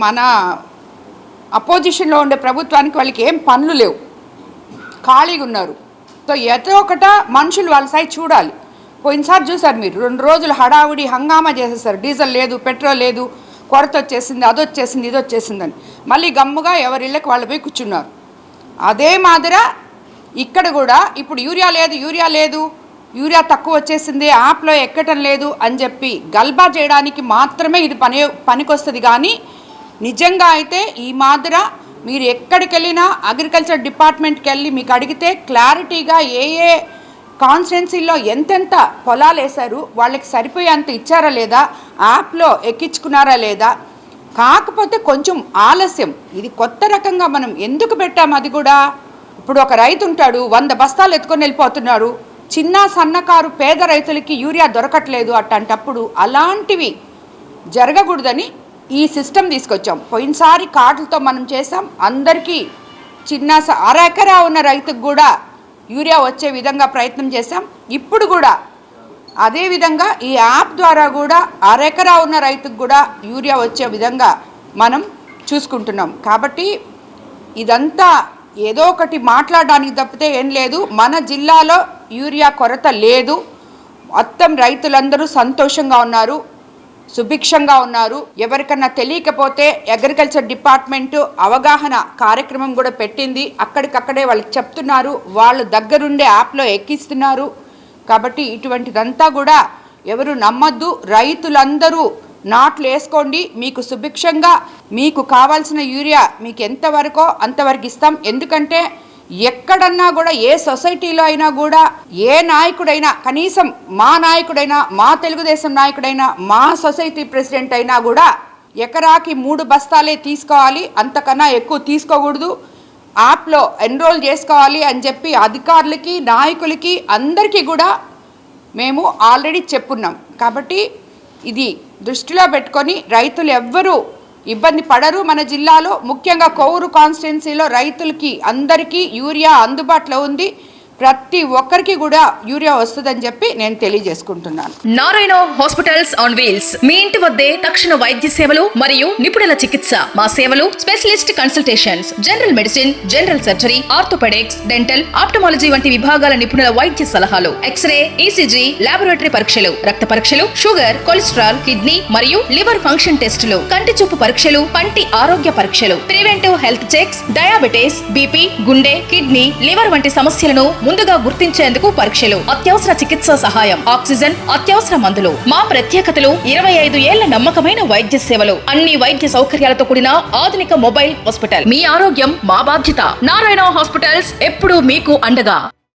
మన అపోజిషన్లో ఉండే ప్రభుత్వానికి వాళ్ళకి ఏం పనులు లేవు, ఖాళీగా ఉన్నారు. సో ఏదో ఒకట మనుషులు వాళ్ళ సైడ్ చూడాలి. పోయినసారి చూసారు మీరు, 2 రోజులు హడావుడి హంగామా చేసేసారు. డీజిల్ లేదు, పెట్రోల్ లేదు, కొరత వచ్చేసింది, అది వచ్చేసింది, ఇది వచ్చేసిందని. మళ్ళీ గమ్ముగా ఎవరిళ్ళకి వాళ్ళు పోయి కూర్చున్నారు. అదే మాదిర ఇక్కడ కూడా ఇప్పుడు యూరియా లేదు, యూరియా తక్కువ వచ్చేసింది, యాప్లో ఎక్కటం లేదు అని చెప్పి గల్బా చేయడానికి మాత్రమే ఇది పనికొస్తుంది. కానీ నిజంగా అయితే ఈ మాదిర మీరు ఎక్కడికి వెళ్ళినా అగ్రికల్చర్ డిపార్ట్మెంట్కి వెళ్ళి మీకు అడిగితే క్లారిటీగా ఏ కాన్స్టిట్యున్సీలో ఎంతెంత పొలాలు వేశారు, వాళ్ళకి సరిపోయేంత ఇచ్చారా లేదా, యాప్లో ఎక్కించుకున్నారా లేదా. కాకపోతే కొంచెం ఆలస్యం. ఇది కొత్త రకంగా మనం ఎందుకు పెట్టాము అది కూడా. ఇప్పుడు ఒక రైతు ఉంటాడు, 100 బస్తాలు ఎత్తుకొని వెళ్ళిపోతున్నారు. చిన్న సన్నకారు పేద రైతులకి యూరియా దొరకట్లేదు. అట్టంటప్పుడు అలాంటివి జరగకూడదని ఈ సిస్టమ్ తీసుకొచ్చాం. పోయినసారి కార్డులతో మనం చేసాం. అందరికీ చిన్న అర ఎకరా ఉన్న రైతుకు కూడా యూరియా వచ్చే విధంగా ప్రయత్నం చేశాం. ఇప్పుడు కూడా అదేవిధంగా ఈ యాప్ ద్వారా కూడా అర ఎకరా ఉన్న రైతుకు కూడా యూరియా వచ్చే విధంగా మనం చూసుకుంటున్నాం. కాబట్టి ఇదంతా ఏదో ఒకటి మాట్లాడడానికి తప్పితే ఏం లేదు. మన జిల్లాలో యూరియా కొరత లేదు. మొత్తం రైతులందరూ సంతోషంగా ఉన్నారు, సుభిక్షంగా ఉన్నారు. ఎవరికన్నా తెలియకపోతే అగ్రికల్చర్ డిపార్ట్మెంటు అవగాహన కార్యక్రమం కూడా పెట్టింది. అక్కడికక్కడే వాళ్ళకి చెప్తున్నారు, వాళ్ళు దగ్గరుండే యాప్లో ఎక్కిస్తున్నారు. కాబట్టి ఇటువంటిదంతా కూడా ఎవరు నమ్మద్దు. రైతులందరూ నాట్లు వేసుకోండి, మీకు సుభిక్షంగా మీకు కావాల్సిన యూరియా మీకు ఎంతవరకో అంతవరకు ఇస్తాం. ఎందుకంటే ఎక్కడన్నా కూడా ఏ సొసైటీలో అయినా కూడా ఏ నాయకుడైనా, కనీసం మా నాయకుడైనా, మా తెలుగుదేశం నాయకుడైనా, మా సొసైటీ ప్రెసిడెంట్ అయినా కూడా ఎకరాకి 3 బస్తాలే తీసుకోవాలి, అంతకన్నా ఎక్కువ తీసుకోకూడదు, యాప్లో ఎన్రోల్ చేసుకోవాలి అని చెప్పి అధికారులకి, నాయకులకి అందరికీ కూడా మేము ఆల్రెడీ చెప్పున్నాం. కాబట్టి ఇది దృష్టిలో పెట్టుకొని రైతులు ఎవ్వరూ ఇబ్బంది పడరు. మన జిల్లాలో ముఖ్యంగా కొవ్వూరు కాన్స్టిట్యున్సీలో రైతులకి అందరికీ యూరియా అందుబాటులో ఉంది. ప్రతి ఒక్కరికి కూడా యూరియా వస్తుందని చెప్పి నేను తెలియజేసుకుంటున్నాను. నారాయణ హాస్పిటల్స్ ఆన్ వీల్స్ మీ ఇంటి వద్దే తక్షణ వైద్య సేవలు మరియు నిపుణుల చికిత్స. మా సేవలు specialist consultations, general medicine, general surgery, orthopaedics, dental, ophthalmology వంటి విభాగాల నిపుణుల వైద్య సలహాలు, ఎక్స్రే, ఈసీజీ, లాబొరేటరీ పరీక్షలు, రక్త పరీక్షలు, షుగర్, కొలెస్ట్రాల్, కిడ్నీ మరియు లివర్ ఫంక్షన్ టెస్టులు, కంటి చూపు పరీక్షలు, పంటి ఆరోగ్య పరీక్షలు, preventive health checks, diabetes, BP, గుండె, కిడ్నీ, లివర్ వంటి సమస్యలను ముందుగా గుర్తించేందుకు పరీక్షలు, అత్యవసర చికిత్సా సహాయం, ఆక్సిజన్, అత్యవసర మందులు. మా ప్రత్యేకతలు 25 ఏళ్ల నమ్మకమైన వైద్య సేవలు, అన్ని వైద్య సౌకర్యాలతో కూడిన ఆధునిక మొబైల్ హాస్పిటల్. మీ ఆరోగ్యం మా బాధ్యత. నారాయణ హాస్పిటల్స్ ఎప్పుడూ మీకు అండగా.